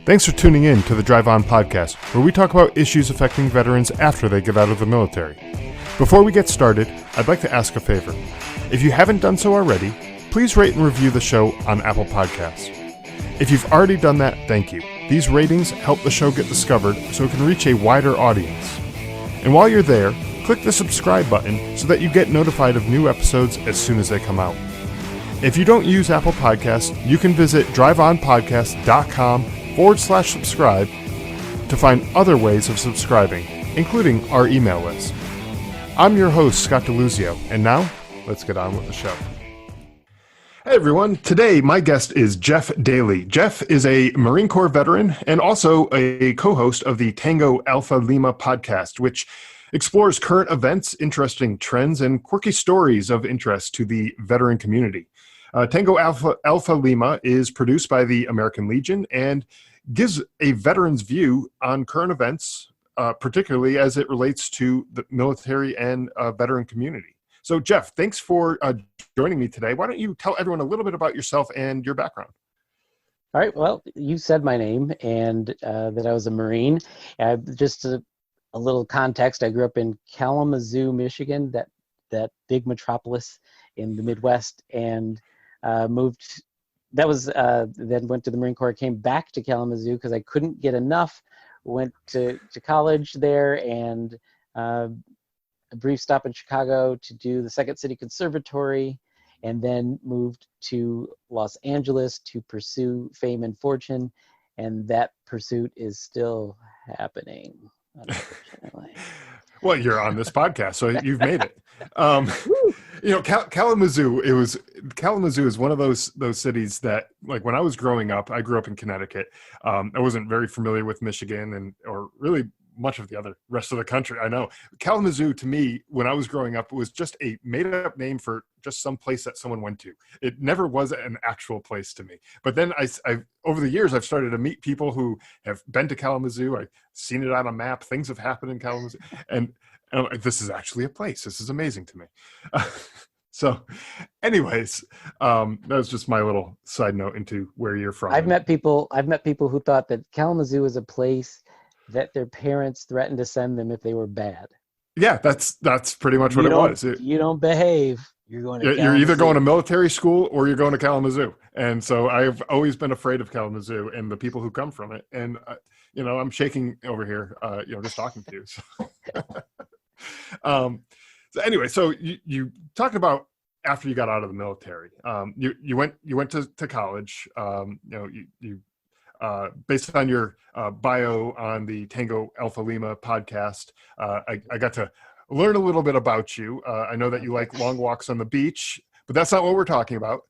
Thanks for tuning in to the Drive On podcast, where we talk about issues affecting veterans after they get out of the military. Before we get started, I'd like to ask a favor. If you haven't done so already, please rate and review the show on Apple Podcasts. If you've already done that, thank you. These ratings help the show get discovered so it can reach a wider audience. And while you're there, click the subscribe button so that you get notified of new episodes as soon as they come out. If you don't use Apple Podcasts, you can visit driveonpodcast.com/subscribe to find other ways of subscribing, including our email list. I'm your host, Scott DeLuzio, and now, let's get on with the show. Hey everyone, today my guest is Jeff Daly. Jeff is a Marine Corps veteran and also a co-host of the Tango Alpha Lima podcast, which explores current events, interesting trends, and quirky stories of interest to the veteran community. Tango Alpha Lima is produced by the American Legion and gives a veteran's view on current events, particularly as it relates to the military and veteran community. So, Jeff, thanks for joining me today. Why don't you tell everyone a little bit about yourself and your background? All right. Well, you said my name and that I was a Marine. Just a little context, I grew up in Kalamazoo, Michigan, that big metropolis in the Midwest, and moved. That was then went to the Marine Corps, came back to Kalamazoo because I couldn't get enough, went to college there, and a brief stop in Chicago to do the Second City Conservatory, and then moved to Los Angeles to pursue fame and fortune, and that pursuit is still happening, unfortunately. Well, you're on this podcast, so you've made it. Kalamazoo is one of those cities that, like, when I was growing up, I grew up in Connecticut. I wasn't very familiar with Michigan or really much of the other rest of the country. I know Kalamazoo, to me, when I was growing up, it was just a made-up name for just some place that someone went to. It never was an actual place to me. But then I over the years, I've started to meet people who have been to Kalamazoo. I've seen it on a map. Things have happened in Kalamazoo, and I'm like, this is actually a place. This is amazing to me. So, anyways, that was just my little side note into where you're from. I've met people who thought that Kalamazoo was a place that their parents threatened to send them if they were bad. Yeah, that's pretty much what it was. You don't behave, you're going to Kalamazoo. You're either going to military school or you're going to Kalamazoo. And so I've always been afraid of Kalamazoo and the people who come from it. And, I'm shaking over here, just talking to you. So, so anyway, so you talked about after you got out of the military, you went to college, based on your bio on the Tango Alpha Lima podcast, I got to learn a little bit about you. I know that you like long walks on the beach, but that's not what we're talking about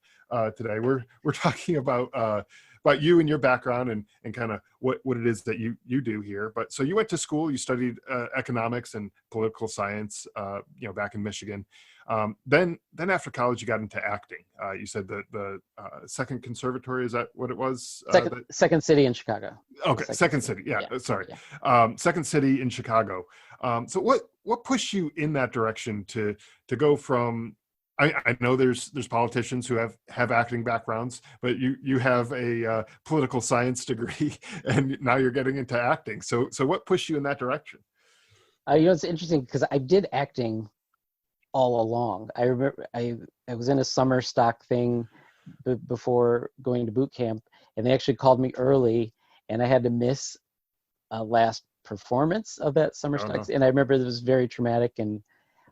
today. We're talking about you and your background and kind of what it is that you do here. But so you went to school, you studied economics and political science, back in Michigan. Then after college, you got into acting. You said the Second Conservatory, is that what it was? Second City in Chicago. Okay, Second City. Yeah. Sorry. Yeah. Second City in Chicago. So what pushed you in that direction to go from? I know there's politicians who have acting backgrounds, but you have a political science degree, and now you're getting into acting. So what pushed you in that direction? It's interesting because I did acting all along. I remember I was in a summer stock thing before going to boot camp, and they actually called me early, and I had to miss a last performance of that summer stock. And I remember it was very traumatic, and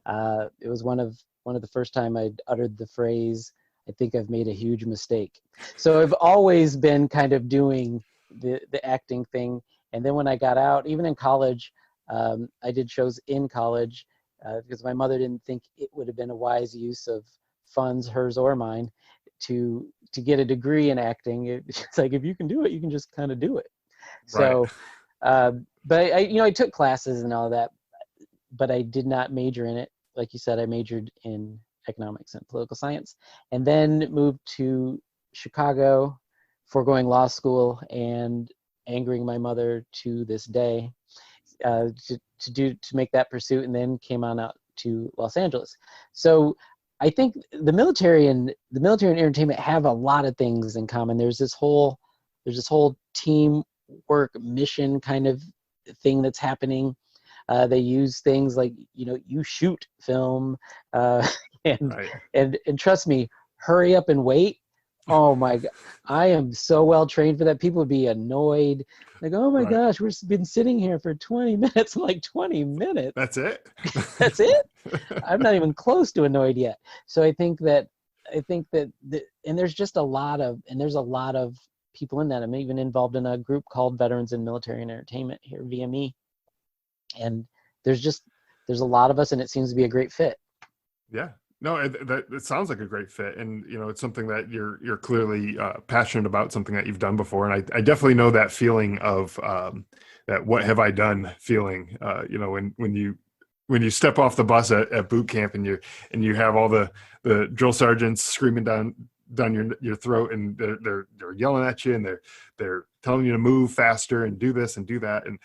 it was one of the first time I'd uttered the phrase, "I think I've made a huge mistake." So I've always been kind of doing the acting thing. And then when I got out, even in college, I did shows in college because my mother didn't think it would have been a wise use of funds, hers or mine, to get a degree in acting. It's like, if you can do it, you can just kind of do it. Right. So, but I took classes and all that, but I did not major in it. Like you said, I majored in economics and political science, and then moved to Chicago for going law school and angering my mother to this day to make that pursuit, and then came on out to Los Angeles. So I think the military and entertainment have a lot of things in common. There's this whole team work mission kind of thing that's happening. They use things like, you shoot film, and, Right. and trust me, hurry up and wait. Oh my God. I am so well trained for that. People would be annoyed. Like, oh my Right. gosh, we've been sitting here for 20 minutes. I'm like, 20 minutes? That's it. That's it? I'm not even close to annoyed yet. So I think that, and there's just a lot of people in that. I'm even involved in a group called Veterans in Military and Entertainment here, VME. And there's a lot of us, and it seems to be a great fit. Yeah. No, it sounds like a great fit, and it's something that you're clearly passionate about, something that you've done before, and I definitely know that feeling of that "what have I done" feeling. When you step off the bus at boot camp and you have all the drill sergeants screaming down your throat, and they're yelling at you, and they're telling you to move faster and do this and do that, and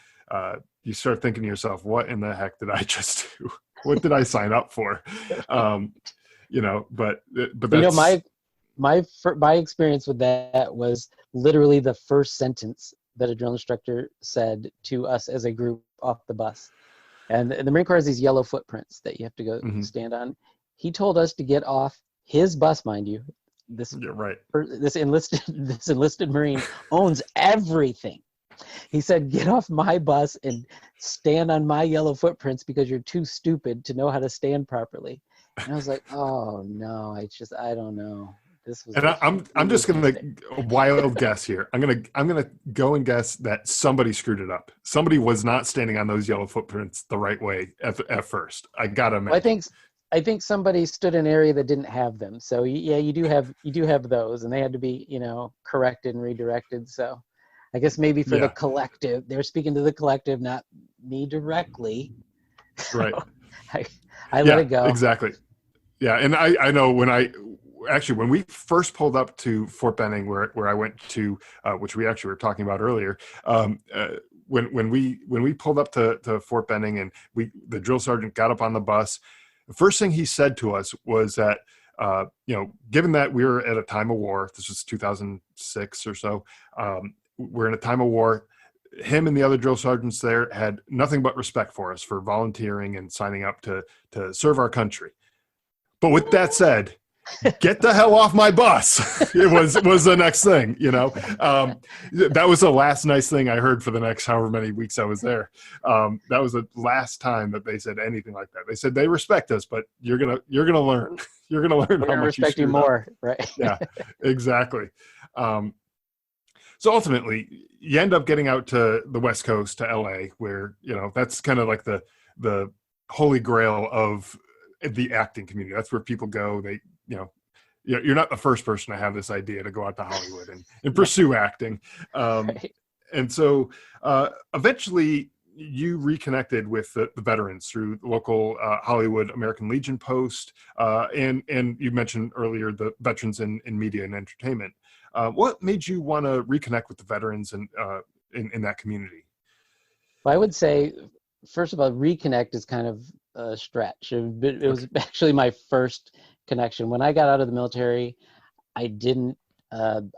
you start thinking to yourself, what in the heck did I just do? What did I sign up for? But that's, my experience with that was literally the first sentence that a drill instructor said to us as a group off the bus. And the Marine Corps has these yellow footprints that you have to go stand on. He told us to get off his bus, mind you. This enlisted Marine owns everything. He said, get off my bus and stand on my yellow footprints because you're too stupid to know how to stand properly. And I was like, oh no, I don't know. This was. And I'm just gonna wild guess here. I'm gonna go and guess that somebody screwed it up. Somebody was not standing on those yellow footprints the right way at first. I gotta imagine. Well, I think somebody stood in an area that didn't have them. So yeah, you do have those, and they had to be corrected and redirected. So I guess maybe for the collective, they're speaking to the collective, not me directly. Right. I let it go. Exactly. Yeah, and I know when we first pulled up to Fort Benning, where I went to, which we actually were talking about earlier, when we pulled up to Fort Benning, and the drill sergeant got up on the bus, the first thing he said to us was that, given that we were at a time of war, this was 2006 or so, we're in a time of war. Him and the other drill sergeants there had nothing but respect for us for volunteering and signing up to serve our country. But with that said, get the hell off my bus. It was the next thing, that was the last nice thing I heard for the next however many weeks I was there. That was the last time that they said anything like that. They said they respect us, but you're gonna learn. You're gonna learn how much respect you more, right? Yeah, exactly. So ultimately, you end up getting out to the West Coast, to LA, where that's kind of like the holy grail of the acting community. That's where people go. They you're not the first person to have this idea to go out to Hollywood and pursue acting. Right. And so eventually you reconnected with the veterans through the local Hollywood American Legion post. And you mentioned earlier the Veterans in Media and Entertainment. What made you want to reconnect with the veterans and in that community? Well, I would say, first of all, Reconnect is kind of a stretch. It was actually my first connection. When I got out of the military, I didn't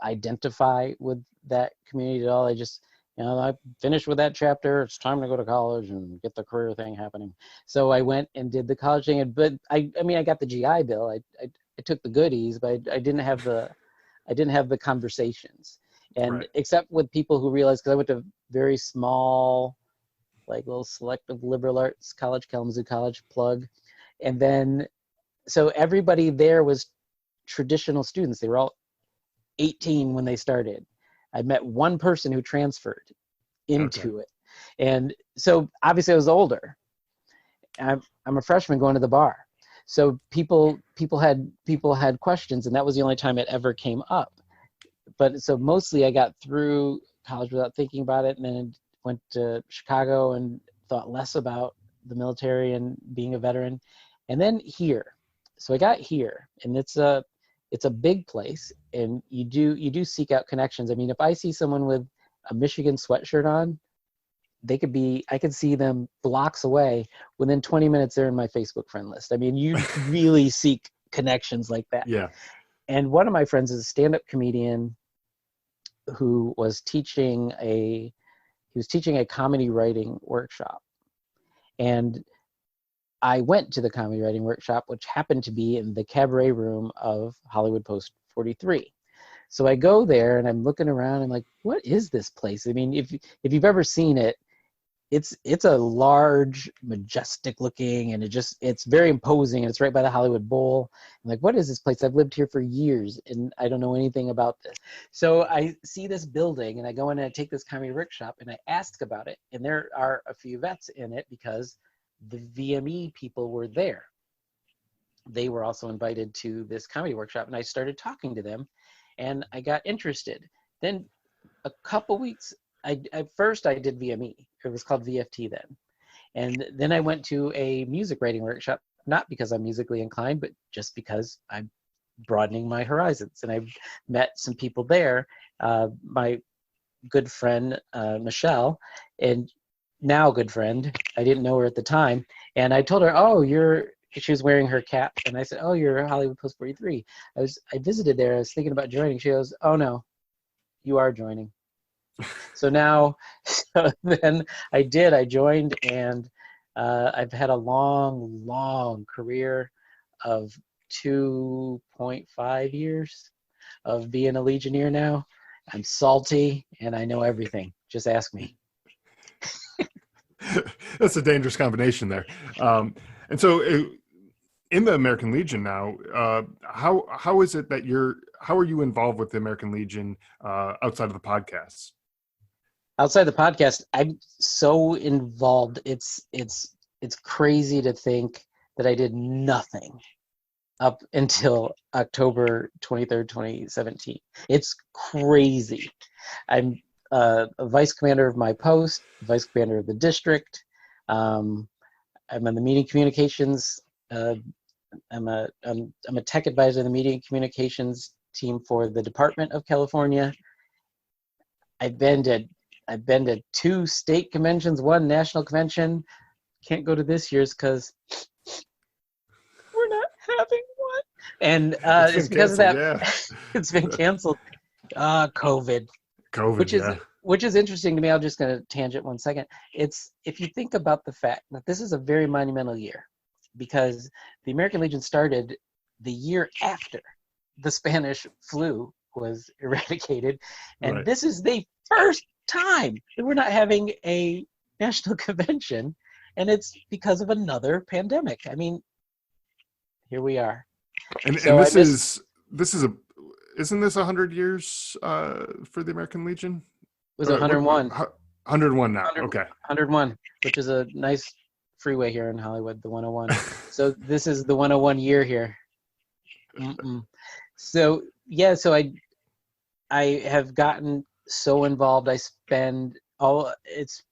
identify with that community at all. I just, I finished with that chapter. It's time to go to college and get the career thing happening. So I went and did the college thing. But I got the GI Bill. I took the goodies, but I didn't have the conversations. And except with people who realized, because I went to very small, like little selective liberal arts college, Kalamazoo College, plug. And then, so everybody there was traditional students. They were all 18 when they started. I met one person who transferred into it. And so obviously I was older. I'm a freshman going to the bar. So people had questions, and that was the only time it ever came up. But so mostly I got through college without thinking about it, and then went to Chicago and thought less about the military and being a veteran. And then here. So I got here, and it's a big place, and you do seek out connections. I mean, if I see someone with a Michigan sweatshirt on, I could see them blocks away. Within 20 minutes, they're in my Facebook friend list. I mean, you really seek connections like that. Yeah. And one of my friends is a stand-up comedian who was teaching a he was teaching a comedy writing workshop. And I went to the comedy writing workshop, which happened to be in the cabaret room of Hollywood Post 43. So I go there and I'm looking around and like, what is this place? I mean, if you've ever seen it, it's a large, majestic looking, and it's very imposing, and it's right by the Hollywood Bowl. I'm like, what is this place? I've lived here for years and I don't know anything about this. So I see this building and I go in and I take this comedy workshop and I ask about it. And there are a few vets in it because the VME people were there. They were also invited to this comedy workshop, and I started talking to them and I got interested. Then a couple weeks, at first I did VME. It was called VFT then. And then I went to a music writing workshop, not because I'm musically inclined, but just because I'm broadening my horizons. And I've met some people there. My good friend, Michelle, and now good friend, I didn't know her at the time. And I told her, she was wearing her cap. And I said, oh, you're Hollywood Post 43. I visited there. I was thinking about joining. She goes, oh no, you are joining. So then I joined, and I've had a long career of 2.5 years of being a Legionnaire now. I'm salty and I know everything. Just ask me. That's a dangerous combination there. And so in the American Legion now, how is it that how are you involved with the American Legion outside of the podcasts? Outside the podcast, I'm so involved. It's crazy to think that I did nothing up until October 23rd, 2017. It's crazy. I'm a vice commander of my post, vice commander of the district. I'm on the media communications. I'm a tech advisor in the media communications team for the Department of California. I've been to 2 state conventions, 1 national convention. Can't go to this year's because we're not having one. And it's because of that. Yeah. It's been canceled. COVID, which is interesting to me. I'm just going to tangent 1 second. It's, if you think about the fact that this is a very monumental year, because the American Legion started the year after the Spanish flu was eradicated, and This is the first time that we're not having a national convention, and it's because of another pandemic. I mean, here we are. And this is isn't this 100 years for the American Legion? It was 101. 101 now. Okay. 101, which is a nice freeway here in Hollywood, the 101. So this is the 101 year here. So yeah, so I have gotten so involved. It's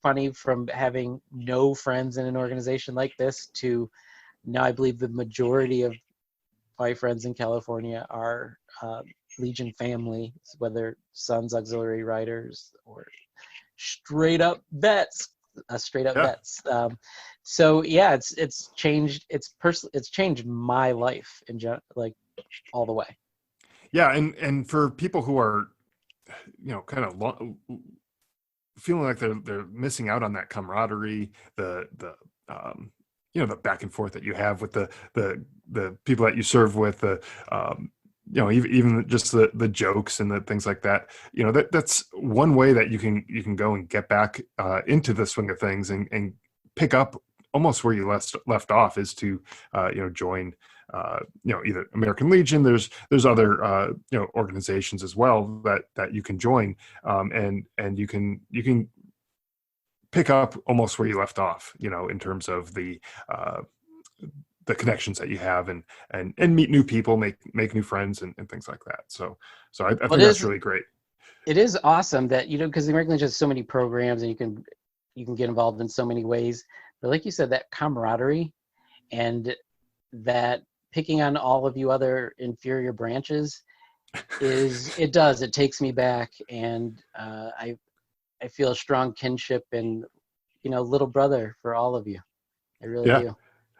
funny, from having no friends in an organization like this to now I believe the majority of my friends in California are Legion family, whether Sons Auxiliary Riders or straight up vets. Vets. So yeah, it's changed. It's changed my life in like all the way. Yeah, and for people who are, kind of feeling like they're missing out on that camaraderie, the back and forth that you have with the people that you serve with, even just the jokes and the things like that. That's one way that you can go and get back into the swing of things and pick up almost where you left off, is to join either American Legion. There's other organizations as well that you can join, and you can pick up almost where you left off, in terms of the connections that you have, and meet new people, make new friends, and things like that. So I think that's really great. It is awesome that, because the American Legion has so many programs, and you can get involved in so many ways. But like you said, that camaraderie and that picking on all of you other inferior branches it takes me back, and I feel a strong kinship and little brother for all of you. I really do.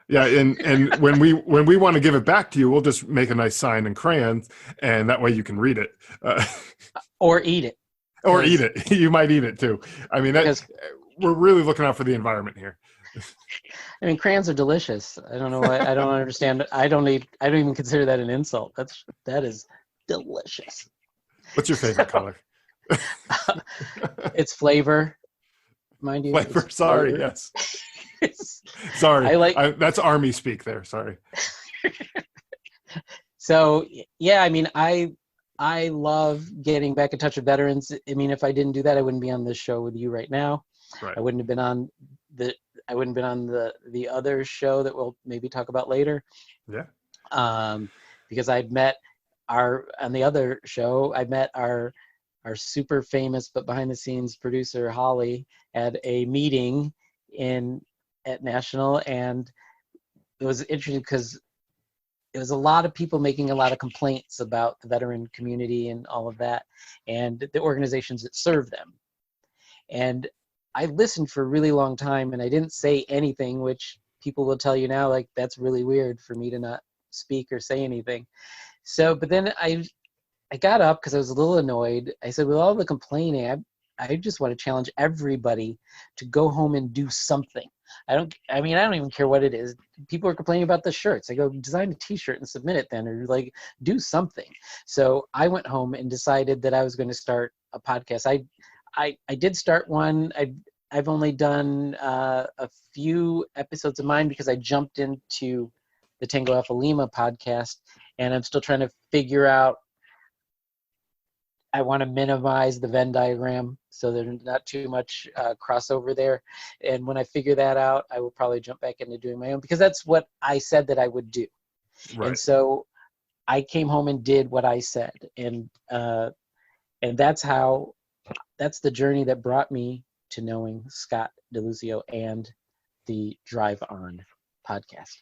Yeah, and when we want to give it back to you, we'll just make a nice sign in crayons, and that way you can read it. Or eat it. or eat it. You might eat it too. I mean, because we're really looking out for the environment here. I mean, crayons are delicious. I don't know why. I don't understand. I don't even consider that an insult. That is delicious. What's your favorite color? It's flavor, mind you. Flavor. It's Sorry. flavor. Yes. It's, Sorry. I like. That's army speak there. Sorry. So yeah, I mean, I love getting back in touch with veterans. I mean, if I didn't do that, I wouldn't be on this show with you right now. Right. I wouldn't have been on the other show that we'll maybe talk about later. Yeah. Because I'd met on the other show, I met our super famous but behind the scenes producer Holly at a meeting at National, and it was interesting because it was a lot of people making a lot of complaints about the veteran community and all of that, and the organizations that serve them. And I listened for a really long time, and I didn't say anything, which people will tell you now, like, that's really weird for me to not speak or say anything. So, but then I got up because I was a little annoyed. I said, with all the complaining, I just want to challenge everybody to go home and do something. I don't even care what it is. People are complaining about the shirts. I go, design a t-shirt and submit it then, or like do something. So I went home and decided that I was going to start a podcast. I did start one. I've only done a few episodes of mine because I jumped into the Tango Alpha Lima podcast, and I'm still trying to figure out. I want to minimize the Venn diagram so there's not too much crossover there. And when I figure that out, I will probably jump back into doing my own, because that's what I said that I would do. Right. And so I came home and did what I said, and that's the journey that brought me to knowing Scott DeLuzio and the Drive On podcast.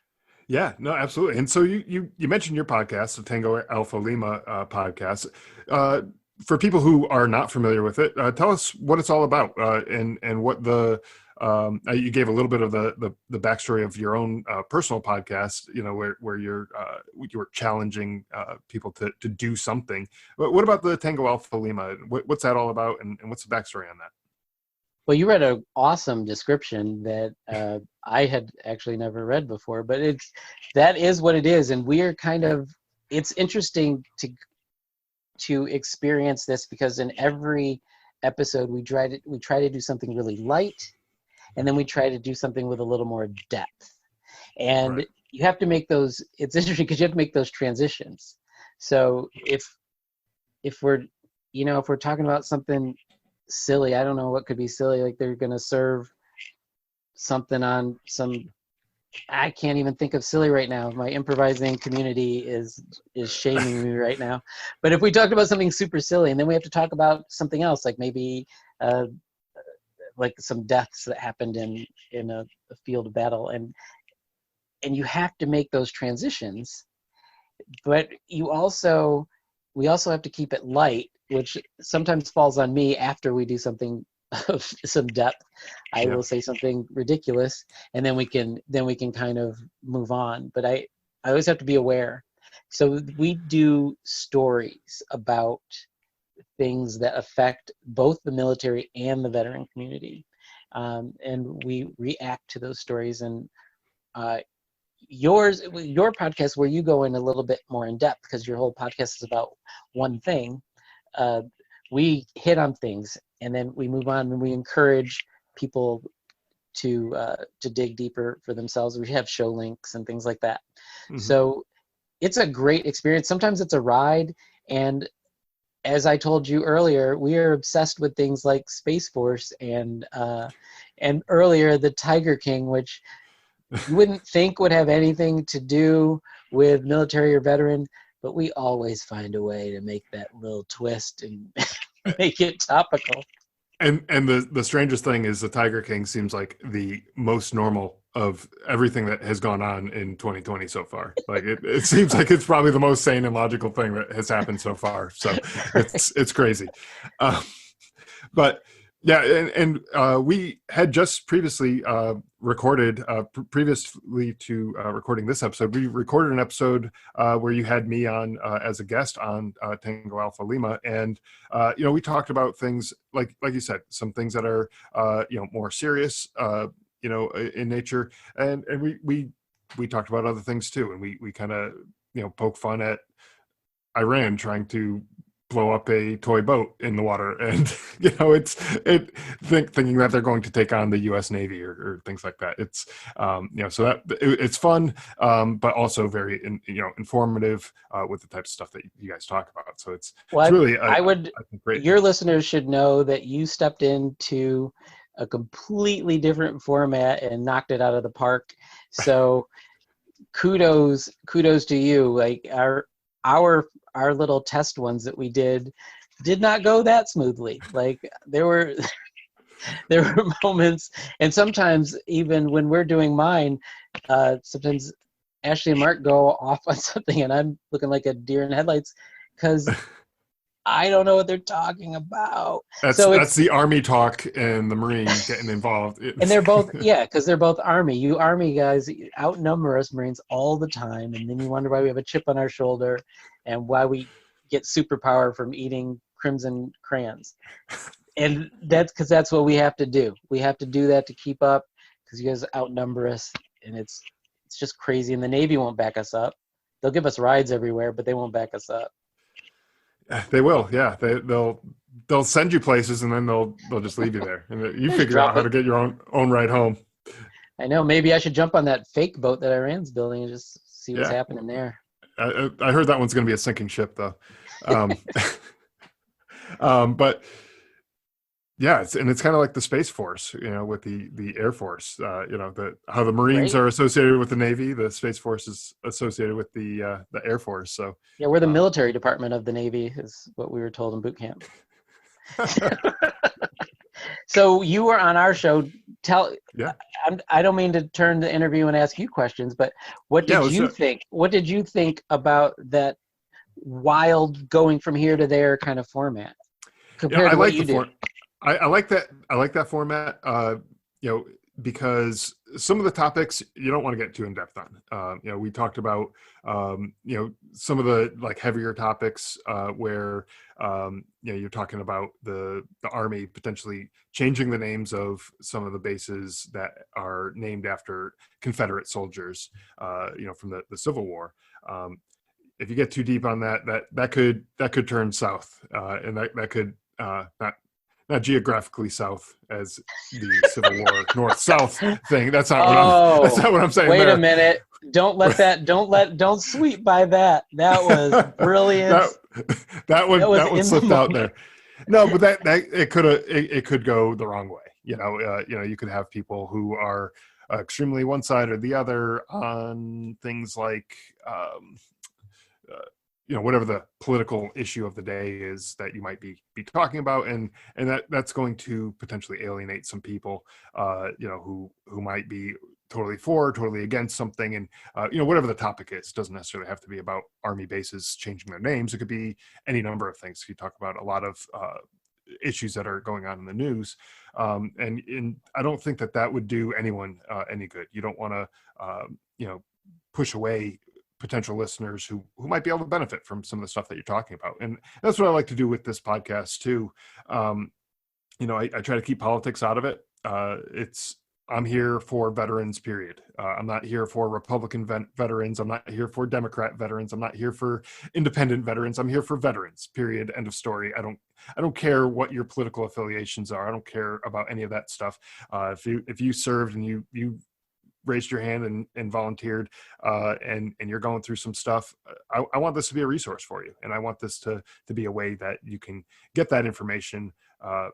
Yeah, no, absolutely. And so you mentioned your podcast, the Tango Alpha Lima podcast. For people who are not familiar with it, tell us what it's all about, and what you gave a little bit of the backstory of your own personal podcast, where you were challenging people to do something. But what about the Tango Alpha Lima? What's that all about, and what's the backstory on that? Well, you read an awesome description that I had actually never read before, but that is what it is, and we are it's interesting to experience this, because in every episode we try to do something really light, and then we try to do something with a little more depth, and Right. You have to make those. It's interesting because you have to make those transitions. So if we're talking about something silly, I don't know what could be silly, like they're going to serve something on some, I can't even think of silly right now. My improvising community is shaming me right now. But if we talked about something super silly, and then we have to talk about something else, like maybe like some deaths that happened in a field of battle, and you have to make those transitions, but we also have to keep it light, which sometimes falls on me after we do something of some depth. I will say something ridiculous, and then we can kind of move on. But I always have to be aware. So we do stories about things that affect both the military and the veteran community, and we react to those stories. And your podcast, where you go in a little bit more in depth because your whole podcast is about one thing, we hit on things and then we move on, and we encourage people to dig deeper for themselves. We have show links and things like that. Mm-hmm. So it's a great experience. Sometimes it's a ride, and as I told you earlier, we are obsessed with things like Space Force and earlier the Tiger King, which you wouldn't think would have anything to do with military or veteran, but we always find a way to make that little twist and make it topical. And the strangest thing is the Tiger King seems like the most normal of everything that has gone on in 2020 so far. Like it seems like it's probably the most sane and logical thing that has happened so far. So it's crazy. But Yeah, and we had just previously recorded, previously to recording this episode, we recorded an episode where you had me on as a guest on Tango Alpha Lima, and we talked about things like you said, some things that are more serious, in nature, and we talked about other things too, and we kind of poke fun at Iran trying to blow up a toy boat in the water, and thinking that they're going to take on the U.S. Navy or things like that. It's so it's fun, but also very informative with the type of stuff that you guys talk about. So it's really I think great. Your listeners should know that you stepped into a completely different format and knocked it out of the park. So kudos to you. Like our little test ones that we did not go that smoothly. Like there were moments, and sometimes even when we're doing mine, sometimes Ashley and Mark go off on something and I'm looking like a deer in headlights because I don't know what they're talking about. That's the Army talk and the Marine getting involved. And they're both, because they're both Army. You Army guys outnumber us Marines all the time, and then you wonder why we have a chip on our shoulder and why we get superpower from eating crimson crayons. And that's because that's what we have to do. We have to do that to keep up because you guys outnumber us, and it's just crazy. And the Navy won't back us up. They'll give us rides everywhere, but they won't back us up. They will, yeah. They'll send you places, and then they'll just leave you there, and you figure out how to get your own ride home. I know. Maybe I should jump on that fake boat that Iran's building and just see what's happening there. I heard that one's going to be a sinking ship, though. But yeah, it's kind of like the Space Force, with the Air Force. How the Marines are associated with the Navy, the Space Force is associated with the Air Force. So yeah, we're the military department of the Navy, is what we were told in boot camp. So you were on our show. I don't mean to turn the interview and ask you questions, but what did you think? What did you think about that wild going from here to there kind of format compared to what you do? I like that. I like that format. Because some of the topics you don't want to get too in depth on. We talked about some of the heavier topics where you're talking about the Army potentially changing the names of some of the bases that are named after Confederate soldiers, from the Civil War. If you get too deep on that could turn south, and that could not geographically south as the Civil War North-South thing. That's not what I'm saying. Wait a minute. Don't sweep by that. That was brilliant. that one slipped out there. No, but that it could go the wrong way. You could have people who are extremely one side or the other on things like whatever the political issue of the day is that you might be talking about, and that's going to potentially alienate some people, who might be totally for, totally against something, and whatever the topic is, doesn't necessarily have to be about Army bases changing their names. It could be any number of things. You talk about a lot of issues that are going on in the news, and I don't think that would do anyone any good. You don't want to push away potential listeners who might be able to benefit from some of the stuff that you're talking about. And that's what I like to do with this podcast too. I try to keep politics out of it. I'm here for veterans, period. I'm not here for Republican veterans. I'm not here for Democrat veterans. I'm not here for independent veterans. I'm here for veterans, period. End of story. I don't care what your political affiliations are. I don't care about any of that stuff. If you served and you raised your hand and volunteered, and you're going through some stuff, I want this to be a resource for you. And I want this to be a way that you can get that information, no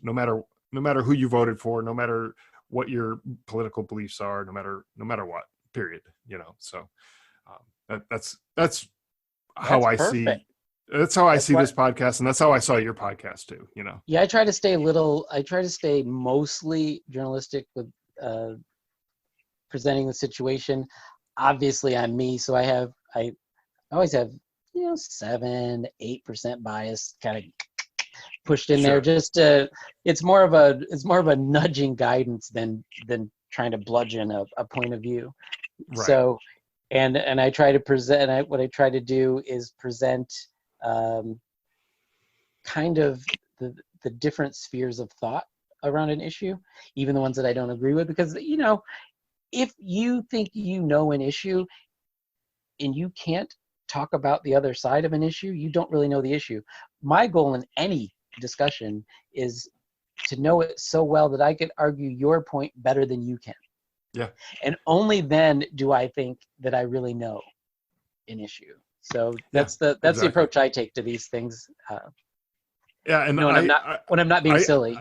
matter who you voted for, no matter what your political beliefs are, no matter what, period. So that's how I see. That's how I see this podcast, and that's how I saw your podcast too. Yeah, I try to stay mostly journalistic with presenting the situation. Obviously I'm me, so I always have 7-8% bias kind of, pushed in there Sure. just to, it's more of a nudging guidance than trying to bludgeon a point of view. Right. So and I try to present, what I try to do is present um, kind of the different spheres of thought around an issue, even the ones that I don't agree with, because if you think you know an issue and you can't talk about the other side of an issue, you don't really know the issue. My goal in any discussion is to know it so well that I can argue your point better than you can. Yeah. And only then do I think that I really know an issue. So Yeah. that's the Exactly. approach I take to these things. Yeah. And When I'm not when I'm not being silly.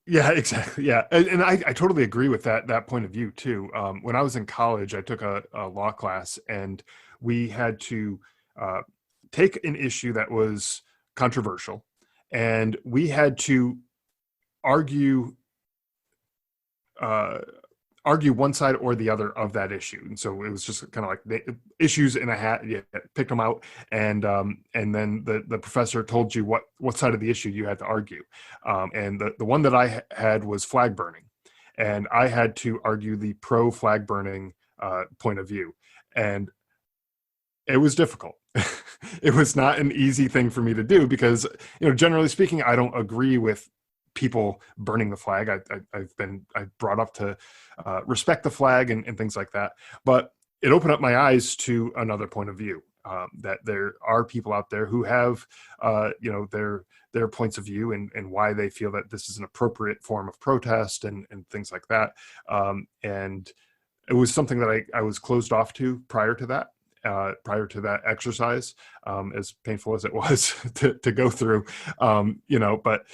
yeah, exactly. Yeah. And I totally agree with that point of view too. When I was in college, I took a law class, and we had to uh, take an issue that was controversial, and we had to argue uh, argue one side or the other of that issue. And so it was just kind of like the issues in a hat. You picked them out, and then the professor told you what side of the issue you had to argue. And the one that I had was flag burning, and I had to argue the pro flag burning point of view, and it was difficult. It was not an easy thing for me to do because, generally speaking, I don't agree with people burning the flag. I've brought up to respect the flag and things like that. But it opened up my eyes to another point of view, that there are people out there who have, their points of view, and why they feel that this is an appropriate form of protest and things like that. And it was something that I was closed off to prior to that exercise, as painful as it was to go through, but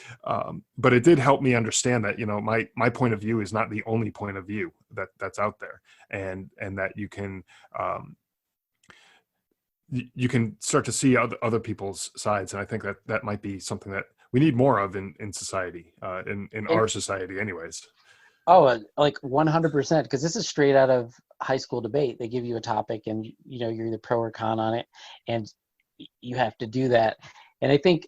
it did help me understand that, my point of view is not the only point of view that's out there, and that you can start to see other people's sides. And I think that might be something that we need more of in society, in And our society anyways. oh, like 100%, because this is straight out of high school debate. They give you a topic, and you're either pro or con on it, and you have to do that. And I think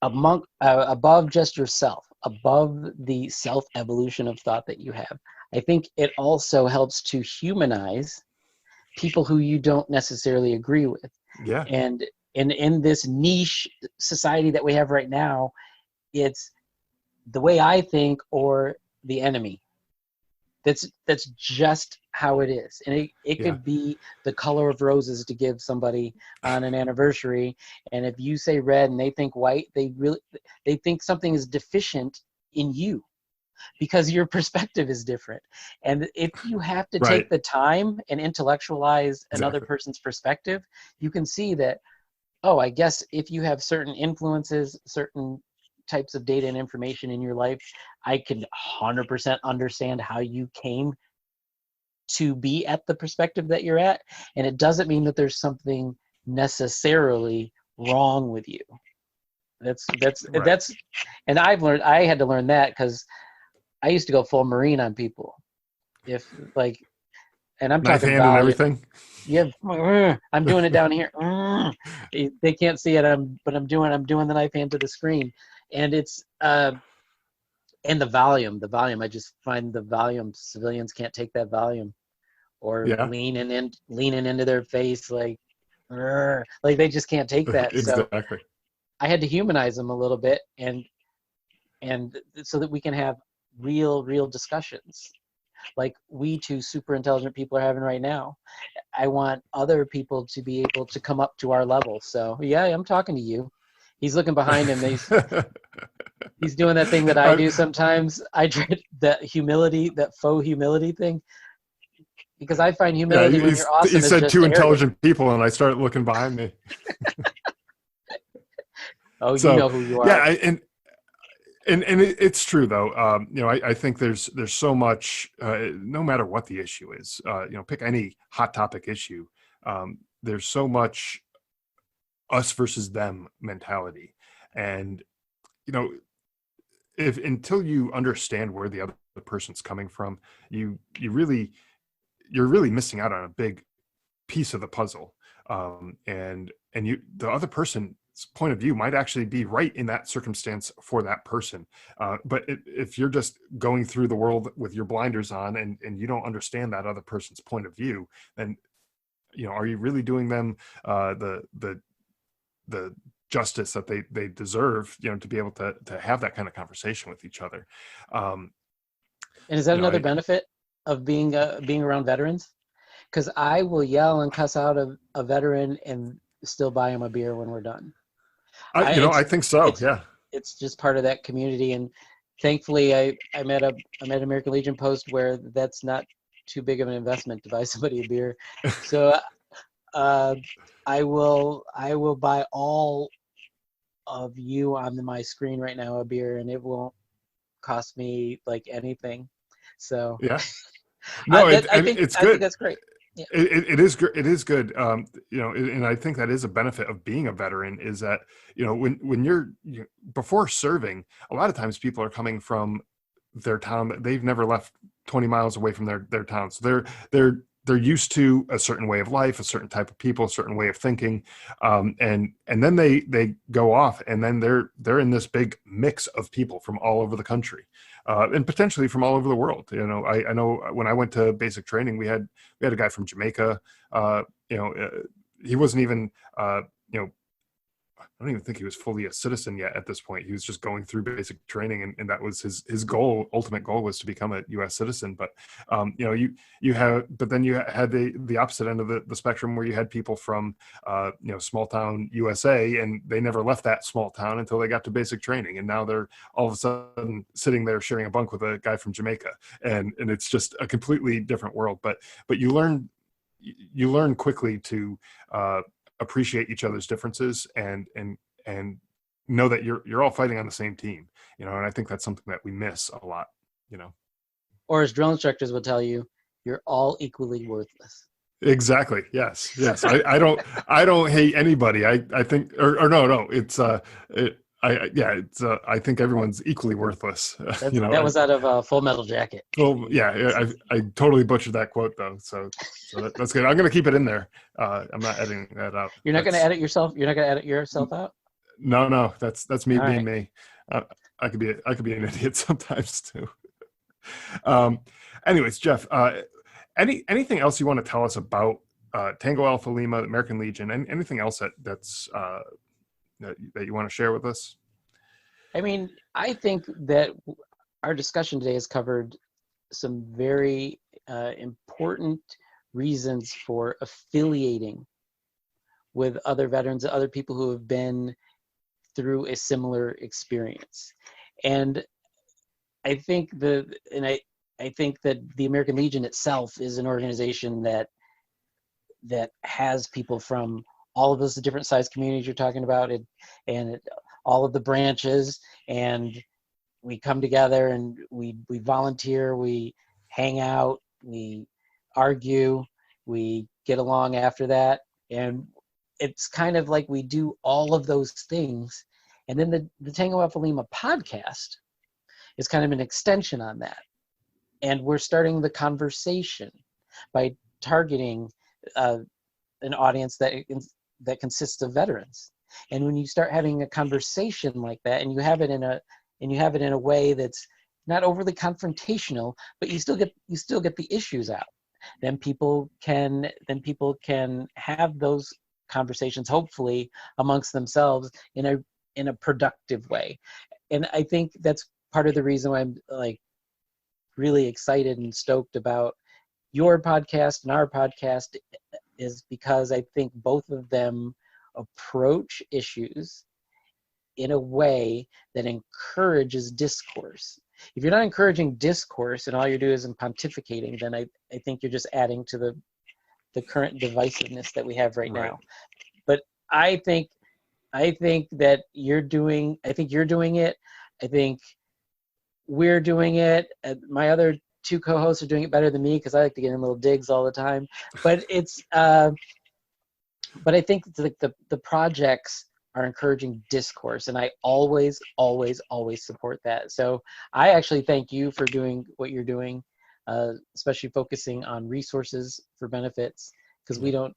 above just yourself, above the self evolution of thought that you have, I think it also helps to humanize people who you don't necessarily agree with. Yeah. And in this niche society that we have right now, it's the way I think or the enemy. That's just how it is. And it Yeah. could be the color of roses to give somebody on an anniversary. And if you say red and they think white, they think something is deficient in you because your perspective is different. And if you have to Right. take the time and intellectualize another Exactly. person's perspective, you can see that, oh, I guess if you have certain influences, certain types of data and information in your life, I can 100% understand how you came to be at the perspective that you're at. And it doesn't mean that there's something necessarily wrong with you. Right. And I had to learn that because I used to go full Marine on people. If like, and I'm Knife talking hand and value. everything. Yeah, I'm doing it down here. They can't see it. I'm doing the knife hand to the screen, and it's and the volume. The volume. I just find the volume. Civilians can't take that volume, or Yeah. leaning into their face like they just can't take that. So Exactly. I had to humanize them a little bit, and so that we can have real discussions like we two super intelligent people are having right now. I want other people to be able to come up to our level. So yeah, I'm talking to you. He's looking behind him. He's doing that thing that I I, do sometimes. I dread that humility, that faux humility thing, because I find yeah, humility when you're he awesome is said just two arrogant. intelligent people, and I started looking behind me. Oh, you So know who you yeah, are. it's true though. I think there's so much. No matter what the issue is, pick any hot topic issue. There's so much us versus them mentality, and you know, if until you understand where the other person's coming from, you're really missing out on a big piece of the puzzle. And the other person's point of view might actually be right in that circumstance for that person. But if you're just going through the world with your blinders on and you don't understand that other person's point of view, then, are you really doing them the justice that they deserve, to be able to have that kind of conversation with each other. And is that another benefit of being around veterans? Because I will yell and cuss out a veteran and still buy him a beer when we're done. I think so. Yeah. It's just part of that community, and thankfully, I met American Legion post where that's not too big of an investment to buy somebody a beer. So I will buy all of you on my screen right now a beer, and it won't cost me like anything. So yeah. No, I it's good. I think that's great. Yeah. It is good. It is good. And I think that is a benefit of being a veteran is that, when you're before serving, a lot of times people are coming from their town that they've never left 20 miles away from their town. So they're used to a certain way of life, a certain type of people, a certain way of thinking. And then they go off, and then they're in this big mix of people from all over the country. And potentially from all over the world. I know when I went to basic training, we had a guy from Jamaica. He wasn't even, I don't even think he was fully a citizen yet at this point. He was just going through basic training, and that was his goal. Ultimate goal was to become a U.S. citizen. But then you had the opposite end of the spectrum, where you had people from small town USA, and they never left that small town until they got to basic training, and now they're all of a sudden sitting there sharing a bunk with a guy from Jamaica, and it's just a completely different world. But you learn quickly to appreciate each other's differences and know that you're all fighting on the same team, and I think that's something that we miss a lot. Or as drill instructors will tell you, you're all equally worthless. Exactly. Yes. I don't hate anybody. I think, or no, it's I think everyone's equally worthless. That was out of Full Metal Jacket. Well, yeah, I totally butchered that quote though. So that's good. I'm going to keep it in there. I'm not editing that out. You're not going to edit yourself. You're not going to edit yourself out. No, that's me All being right. me. I could be an idiot sometimes too. Anyways, Jeff, anything else you want to tell us about Tango Alpha Lima, American Legion, and anything else that's that you want to share with us? I mean, I think that our discussion today has covered some very important reasons for affiliating with other veterans, other people who have been through a similar experience. And I think I think that the American Legion itself is an organization that has people from all of those different size communities you're talking about, and all of the branches, and we come together and we volunteer, we hang out, we argue, we get along after that, and it's kind of like we do all of those things. And then the Tango Alpha Lima podcast is kind of an extension on that. And we're starting the conversation by targeting an audience that consists of veterans. And when you start having a conversation like that, and you have it in a way that's not overly confrontational, but you still get the issues out, then people can have those conversations, hopefully amongst themselves, in a productive way. And I think that's part of the reason why I'm like really excited and stoked about your podcast and our podcast, is because I think both of them approach issues in a way that encourages discourse. If you're not encouraging discourse and all you're doing is pontificating, then I think you're just adding to the current divisiveness that we have right now. But I think that you're doing it. I think we're doing it. My other two co-hosts are doing it better than me because I like to get in little digs all the time. But it's but I think the projects are encouraging discourse, and I always support that. So I actually thank you for doing what you're doing, especially focusing on resources for benefits, because we don't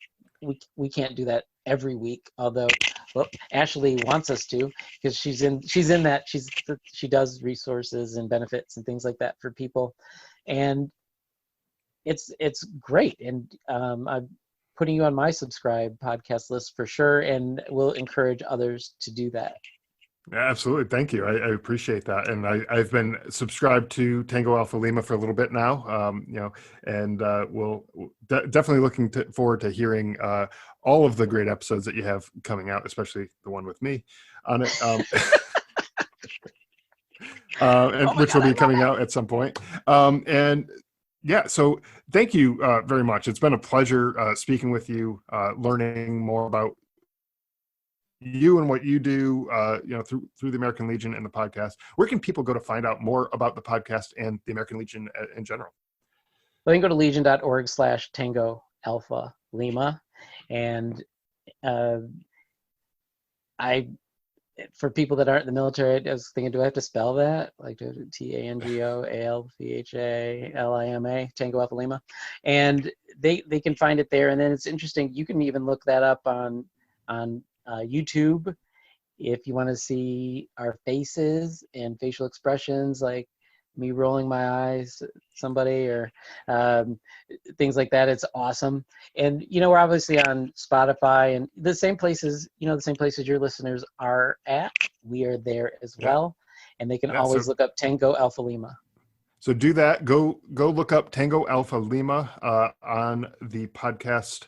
we can't do that every week, although well, Ashley wants us to, because she does resources and benefits and things like that for people, and it's great. And I'm putting you on my subscribe podcast list for sure, and will encourage others to do that. Absolutely. Thank you. I appreciate that. And I've been subscribed to Tango Alpha Lima for a little bit now, and we'll definitely looking forward to hearing all of the great episodes that you have coming out, especially the one with me on it, which will be coming out at some point. And yeah, so thank you very much. It's been a pleasure speaking with you, learning more about you and what you do, through the American Legion and the podcast. Where can people go to find out more about the podcast and the American Legion in general? Well, you can go to legion.org/Tango Alpha Lima, and for people that aren't in the military, I was thinking, do I have to spell that? Like TANGO ALPHA Tango Alpha Lima, and they can find it there. And then it's interesting. You can even look that up on YouTube if you want to see our faces and facial expressions, like me rolling my eyes at somebody, or things like that. It's awesome. And we're obviously on Spotify and the same places your listeners are at. We are there as well, and they can always look up Tango Alpha Lima. So do that. Go look up Tango Alpha Lima on the podcast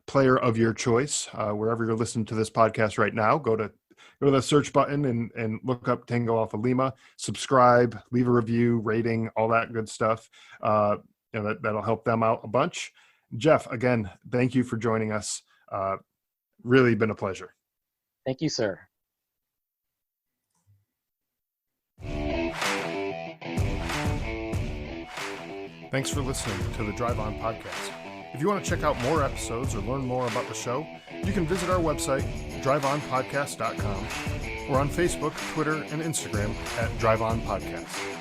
player of your choice, wherever you're listening to this podcast right now. Go to the search button and look up Tango Alpha Lima, subscribe, leave a review, rating, all that good stuff. That'll help them out a bunch. Jeff, again, thank you for joining us. Really been a pleasure. Thank you, sir. Thanks for listening to the Drive On Podcast. If you want to check out more episodes or learn more about the show, you can visit our website, driveonpodcast.com, or on Facebook, Twitter, and Instagram at Drive On Podcast.